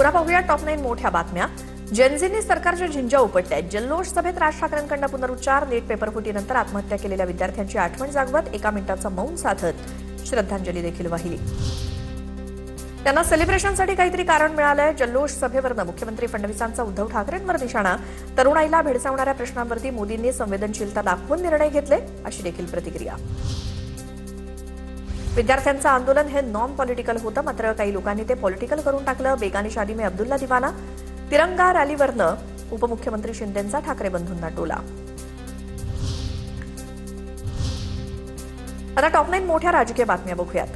पुन्हा पाहूया टॉप 9 मोठ्या बातम्या। जेनझींनी सरकारच्या झिंजा उपटल्यात। जल्लोष सभेत राज ठाकरेंकडून पुनरुच्चार। नीट पेपरफुटीनंतर आत्महत्या केलेल्या विद्यार्थ्यांची आठवण जागवत 1 मिनिटाचं मौन साधत श्रद्धांजली देखील वाहिली। त्यांना सेलिब्रेशनसाठी काहीतरी कारण मिळालंय। जल्लोष सभेवरनं मुख्यमंत्री फडणवीसांचा उद्धव ठाकरेंवर निशाणा। तरुणाईला भेडसावणाऱ्या प्रश्नांवरती मोदींनी संवेदनशीलता दाखवून निर्णय घेतले, अशी देखील प्रतिक्रिया। विद्यार्थ्यांचं आंदोलन हे नॉन पॉलिटिकल होतं, मात्र काही लोकांनी ते पॉलिटिकल करून टाकलं। बेगानी शादी में अब्दुल्ला दिवाना। तिरंगा रॅलीवरनं उपमुख्यमंत्री शिंदेंचा ठाकरे बंधूंना टोला। आता टॉप 9 मोठ्या राजकीय बातम्या बघूयात।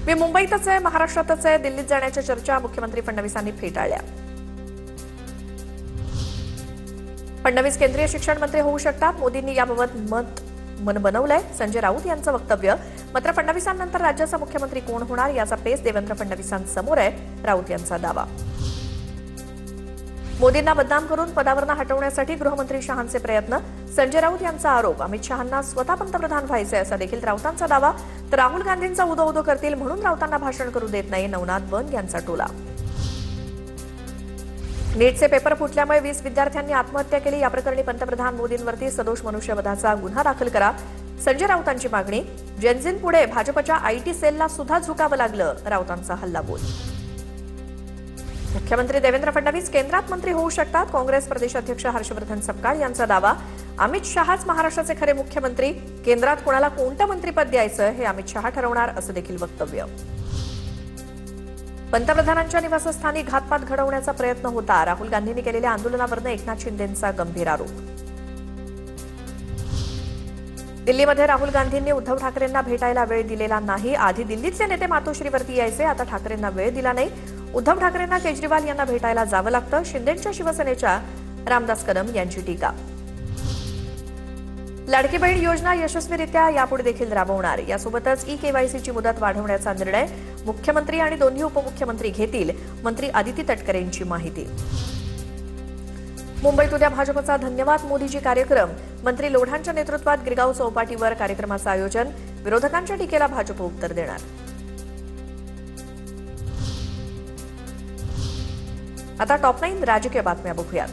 मी मुंबईतच आहे, महाराष्ट्रातच आहे, दिल्लीत जाण्याच्या चर्चा मुख्यमंत्री फडणवीसांनी फेटाळल्या। फडणवीस केंद्रीय शिक्षण मंत्री होऊ शकतात, मोदींनी याबाबत मन बनवलंय। संजय राऊत यांचं वक्तव्य। मात्र फडणवीसांनंतर राज्याचा मुख्यमंत्री कोण होणार याचा पेच देवेंद्र फडणवीसांसमोर आहे, राऊत यांचा दावा। मोदींना बदनाम करून पदावरून हटवण्यासाठी गृहमंत्री शहांचे प्रयत्न। संजय राऊत यांचा आरोप। अमित शहांना स्वतः पंतप्रधान व्हायचे असा देखील राऊतांचा दावा। तर राहुल गांधींचा उदो करतील म्हणून राऊतांना भाषण करू देत नाही, नवनाथ बन यांचा टोला। नीटचे पेपर फुटल्यामुळे 20 विद्यार्थ्यांनी आत्महत्या केली। या प्रकरणी पंतप्रधान मोदींवरती सदोष मनुष्यवधाचा गुन्हा दाखल करा, संजय राऊतांची मागणी। जेनझींपुढे भाजपच्या आयटी सेलला सुद्धा झुकावं लागलं, राऊतांचा हल्लाबोल। मुख्यमंत्री देवेंद्र फडणवीस केंद्रात मंत्री होऊ शकतात, काँग्रेस प्रदेशाध्यक्ष हर्षवर्धन सपकाळ यांचा दावा। अमित शहाच महाराष्ट्राचे खरे मुख्यमंत्री, केंद्रात कोणाला कोणतं मंत्रिपद द्यायचं हे अमित शहा ठरवणार, असं देखील वक्तव्य। पंतप्रधानांच्या निवासस्थानी घातपात घडवण्याचा प्रयत्न होता, राहुल गांधींनी केलेल्या आंदोलनावरून एकनाथ शिंदेंचा गंभीर आरोप। दिल्लीमध्ये राहुल गांधींनी उद्धव ठाकरेंना भेटायला वेळ दिलेला नाही। आधी दिल्लीतले नेते मातोश्रीवरती यायचे, आता ठाकरेंना वेळ दिला नाही। उद्धव ठाकरेंना केजरीवाल यांना भेटायला जावं लागतं, शिंदेंच्या शिवसेनेच्या रामदास कदम यांची टीका। लाडकी बहीण योजना यशस्वीरित्या यापुढे देखील राबवणार। यासोबतच ई-केवायसीची मुदत वाढवण्याचा निर्णय मुख्यमंत्री आणि दोन्ही उपमुख्यमंत्री घेतील, मंत्री आदिती तटकरेंची माहिती। मुंबईत उद्या भाजपचा धन्यवाद मोदीजी कार्यक्रम। मंत्री लोढांच्या नेतृत्वात गिरगाव चौपाटीवर कार्यक्रमाचं आयोजन। विरोधकांच्या टीकेला भाजप उत्तर देणार। आता टॉप 9 राजकीय बातम्या बघूयात।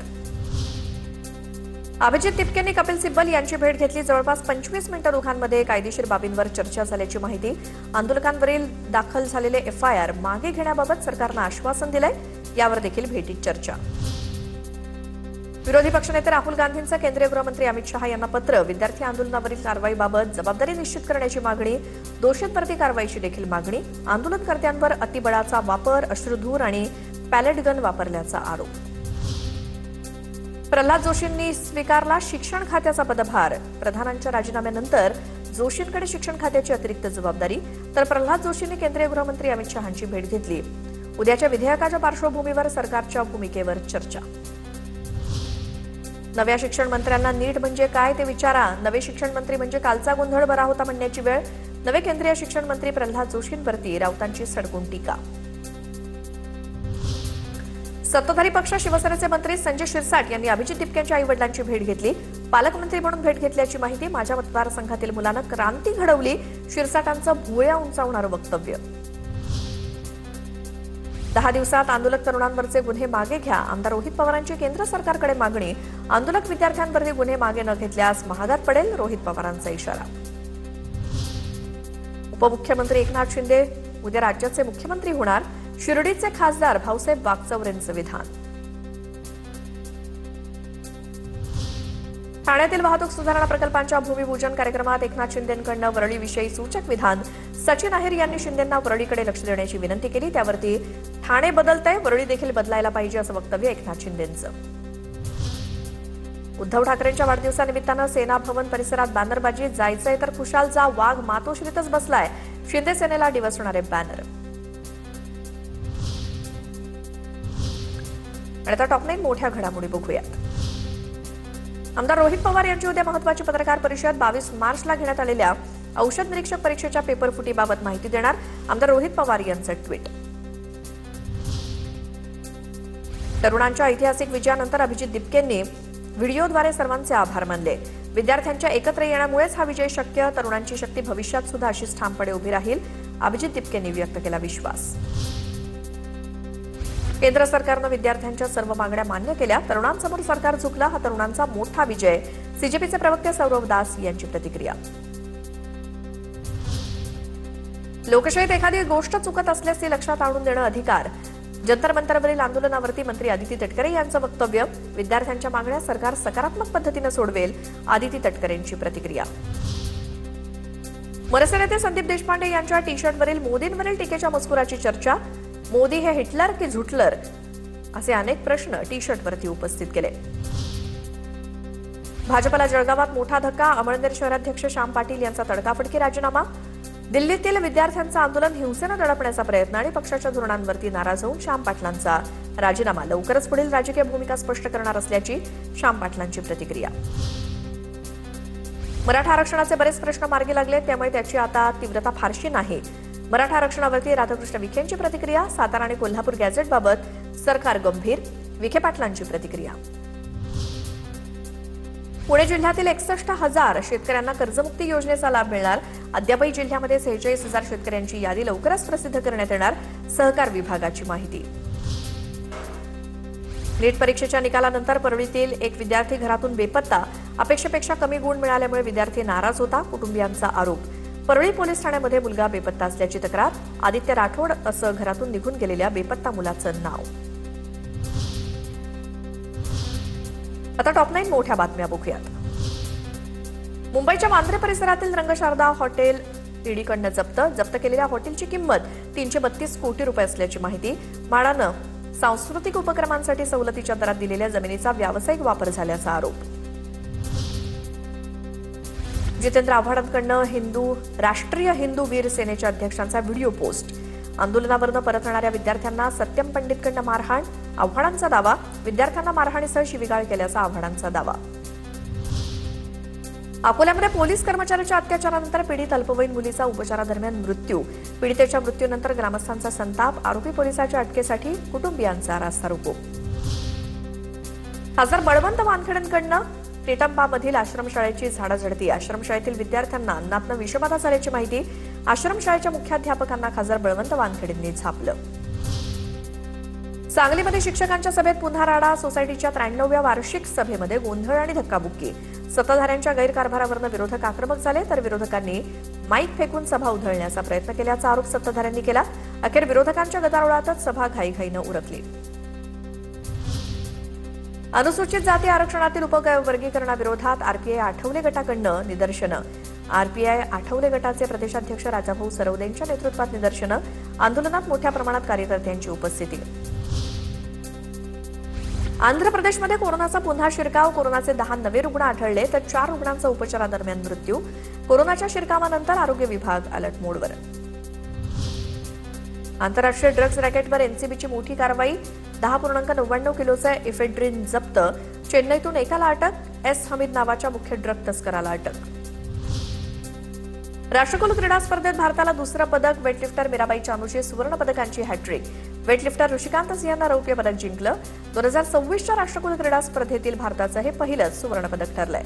अभिजित तिपकेंनी कपिल सिब्बल यांची भेट घेतली। जवळपास 25 मिनिटं दोघांमध्ये कायदेशीर बाबींवर चर्चा झाल्याची माहिती। आंदोलकांवरील दाखल झालेले एफआयआर मागे घेण्याबाबत सरकारनं आश्वासन दिलंय, यावर देखील भेटीत चर्चा। विरोधी पक्षनेते राहुल गांधींचं केंद्रीय गृहमंत्री अमित शहा यांना पत्र। विद्यार्थी आंदोलनावरील कारवाईबाबत जबाबदारी निश्चित करण्याची मागणी, दोषींवरती कारवाईची देखील मागणी। आंदोलनकर्त्यांवर अतिबळाचा वापर, अश्रुधूर आणि पॅलेट गन वापरल्याचा आरोप। प्रल्हाद जोशींनी स्वीकारला शिक्षण खात्याचा पदभार। प्रधानांच्या राजीनाम्यानंतर जोशींकडे शिक्षण खात्याची अतिरिक्त जबाबदारी। तर प्रल्हाद जोशींनी केंद्रीय गृहमंत्री अमित शहांची भेट घेतली। उद्याच्या विधेयकाच्या पार्श्वभूमीवर सरकारच्या भूमिकेवर चर्चा। नव्या शिक्षण मंत्र्यांना नीट म्हणजे काय ते विचारा। नवे शिक्षण मंत्री म्हणजे कालचा गोंधळ बरा होता म्हणण्याची वेळ। नवे केंद्रीय शिक्षण मंत्री प्रल्हाद जोशींवरती राऊतांची सडकून टीका। सत्ताधारी पक्ष शिवसेनेचे मंत्री संजय शिरसाट यांनी अभिजित तिपकेंच्या आई-वडिलांची भेट घेतली। पालकमंत्री म्हणून भेट घेतल्याची माहिती। माझ्या मतदारसंघातील मुलानं क्रांती घडवली, शिरसाटांचं भुवया उंचावणारं वक्तव्य। 10 दिवसात आंदोलक तरुणांवरचे गुन्हे मागे घ्या, आमदार रोहित पवारांची केंद्र सरकारकडे मागणी। आंदोलक विद्यार्थ्यांवरचे गुन्हे मागे न घेतल्यास महागात पडेल, रोहित पवारांचा इशारा। उपमुख्यमंत्री एकनाथ शिंदे उद्या राज्याचे मुख्यमंत्री होणार। शिर्डीचे खासदार भाऊसाहेब वागचौरेंचं विधान। ठाण्यातील वाहतूक सुधारणा प्रकल्पांच्या भूमिपूजन कार्यक्रमात एकनाथ शिंदेंकडून वरळीविषयी सूचक विधान। सचिन अहिर यांनी शिंदेंना वरळीकडे लक्ष देण्याची विनंती केली, त्यावरती ठाणे बदलतंय, वरळी देखील बदलायला पाहिजे असं वक्तव्य एकनाथ शिंदेंचं। उद्धव ठाकरेंच्या वाढदिवसानिमित्तानं सेना भवन परिसरात बॅनरबाजी। जायचंय तर खुशाल जा, वाघ मातोश्रीतच बसलाय, शिंदे सेनेला डिवचणारे बॅनर। आता टॉप 9 मोठ्या घडामोडी बघूयात। आमदार रोहित पवार यांची उद्या महत्त्वाची पत्रकार परिषद। 22 मार्चला घेण्यात आलेल्या औषध निरीक्षक परीक्षेच्या पेपरफुटीबाबत माहिती देणार आमदार रोहित पवार यांचं ट्विट। तरुणांच्या ऐतिहासिक विजयानंतर अभिजित तिपकेंनी व्हिडिओद्वारे सर्वांचे आभार मानले। विद्यार्थ्यांच्या एकत्र येण्यामुळेच हा विजय शक्य। तरुणांची शक्ती भविष्यात सुद्धा अशीच ठामपणे उभी राहील, अभिजित तिपकेंनी व्यक्त केला विश्वास। केंद्र सरकारनं विद्यार्थ्यांच्या सर्व मागण्या मान्य केल्या, तरुणांसमोर सरकार झुकलं, हा तरुणांचा मोठा विजय. सीजेपीचे प्रवक्ते सौरव दास यांची प्रतिक्रिया. लोकशाहीत एखादी गोष्ट चुकत असल्याचे लक्षात आणून देणं अधिकार. जंतर मंतरवरील आंदोलनावरती मंत्री आदिती तटकरे यांचं वक्तव्य. विद्यार्थ्यांच्या मागण्या सरकार सकारात्मक पद्धतीनं सोडवेल, आदिती तटकरेंची प्रतिक्रिया. मनसे नेते संदीप देशपांडे यांच्या टी शर्टवरील मोदींवरील टीकेच्या मजकुराची चर्चा. मोदी हे हिटलर की झुटलर असे अनेक प्रश्न टी शर्टवरती उपस्थित केले. भाजपला जळगावात मोठा धक्का. अमळनेर शहराध्यक्ष श्याम पाटील यांचा तडकाफडकी राजीनामा. दिल्लीतील विद्यार्थ्यांचं आंदोलन हिंसेनं दडपण्याचा प्रयत्न आणि पक्षाच्या धोरणांवरती नाराज होऊन श्याम पाटलांचा राजीनामा. लवकरच पुढील राजकीय भूमिका स्पष्ट करणार असल्याची श्याम पाटलांची प्रतिक्रिया. मराठा आरक्षणाचे बरेच प्रश्न मार्गी लागले, त्यामुळे त्याची आता तीव्रता फारशी नाही. मराठा आरक्षणावरती राधाकृष्ण विखेंची प्रतिक्रिया. सातारा आणि कोल्हापूर गॅझेटबाबत सरकार गंभीर, विखे पाटलांची प्रतिक्रिया. पुणे जिल्ह्यातील 61,000 शेतकऱ्यांना कर्जमुक्ती योजनेचा लाभ मिळणार. अद्यापही जिल्ह्यामध्ये 46,000 शेतकऱ्यांची यादी लवकरच प्रसिद्ध करण्यात येणार, सहकार विभागाची माहिती. नीट परीक्षेच्या निकालानंतर परळीतील एक विद्यार्थी घरातून बेपत्ता. अपेक्षेपेक्षा कमी गुण मिळाल्यामुळे विद्यार्थी नाराज होता, कुटुंबियांचा आरोप. परळी पोलीस ठाण्यामध्ये मुलगा बेपत्ता असल्याची तक्रार. आदित्य राठोड असं घरातून निघून गेलेल्या बेपत्ता मुलाचं नाव. आता टॉप 9 मोठ्या बातम्या बघूयात. मुंबईच्या वांद्रे परिसरातील रंगशारदा हॉटेल ईडीकडनं जप्त केलेल्या हॉटेलची किंमत 332 कोटी रुपये असल्याची माहिती. म्हाडानं सांस्कृतिक उपक्रमांसाठी सवलतीच्या दरात दिलेल्या जमिनीचा व्यावसायिक वापर झाल्याचा आरोप. जितेंद्र आव्हाडांकडनं राष्ट्रीय हिंदू वीर सेनेच्या अध्यक्षांचा व्हिडिओ पोस्ट. आंदोलनावरनं परतणाऱ्या विद्यार्थ्यांना सत्यम पंडितकडनं मारहाण. आव्हाडांचा दावा. विद्यार्थ्यांना मारहाणीसह शिवीगाळ केल्याचा आव्हाडांचा दावा. अकोल्यामध्ये पोलीस कर्मचाऱ्याच्या अत्याचारानंतर पीडित अल्पवयीन मुलीचा उपचारादरम्यान मृत्यू. पीडितेच्या मृत्यूनंतर ग्रामस्थांचा संताप. आरोपी पोलिसाच्या अटकेसाठी कुटुंबियांचा रास्तारोको. खासदार बळवंत वानखेडेंकडनं टेटंबामधील आश्रमशाळेची झाडाझडती. आश्रमशाळेतील विद्यार्थ्यांना अन्नातनं विषबाधा झाल्याची माहिती. आश्रमशाळेच्या मुख्याध्यापकांना खासदार बळवंत वानखेडेंनी झापलं. सांगलीमध्ये शिक्षकांच्या सभेत पुन्हा राडा. सोसायटीच्या 93व्या वार्षिक सभेमध्ये गोंधळ आणि धक्काबुक्की. सत्ताधाऱ्यांच्या गैरकारभारावरनं विरोधक आक्रमक झाले, तर विरोधकांनी माईक फेकून सभा उधळण्याचा प्रयत्न केल्याचा आरोप सत्ताधाऱ्यांनी केला. अखेर विरोधकांच्या गदारोळातच सभा घाईघाईनं उरकली. अनुसूचित जाती आरक्षणातील उपवर्गीकरणाविरोधात आरपीआय आठवले गटाकडनं निदर्शनं. आरपीआय आठवले गटाचे प्रदेशाध्यक्ष राजाभाऊ सरवदेंच्या नेतृत्वात निदर्शनं. आंदोलनात मोठ्या प्रमाणात कार्यकर्त्यांची उपस्थिती. आंध्र प्रदेशमध्ये कोरोनाचा पुन्हा शिरकाव. कोरोनाचे 10 नवे रुग्ण आढळले, तर 4 रुग्णांचा उपचारादरम्यान मृत्यू. कोरोनाच्या शिरकावानंतर आरोग्य विभाग अलर्ट मोडवर. आंतरराष्ट्रीय ड्रग्ज रॅकेटवर एनसीबीची मोठी कारवाई. 10.99 किलोचा इफेड्रिन जप्त. चेन्नईतून एकाला अटक. एस हमीद नावाच्या मुख्य ड्रग तस्कराला अटक. राष्ट्रकुल क्रीडा स्पर्धेत भारताला दुसरं पदक. वेटलिफ्टर मीराबाई चानूची सुवर्ण पदकांची हॅट्रिक. वेटलिफ्टर ऋषिकांत सिंहनं रौप्य पदक जिंकलं. 2026च्या राष्ट्रकुल क्रीडा स्पर्धेतील भारताचं हे पहिलंच सुवर्ण पदक ठरलंय.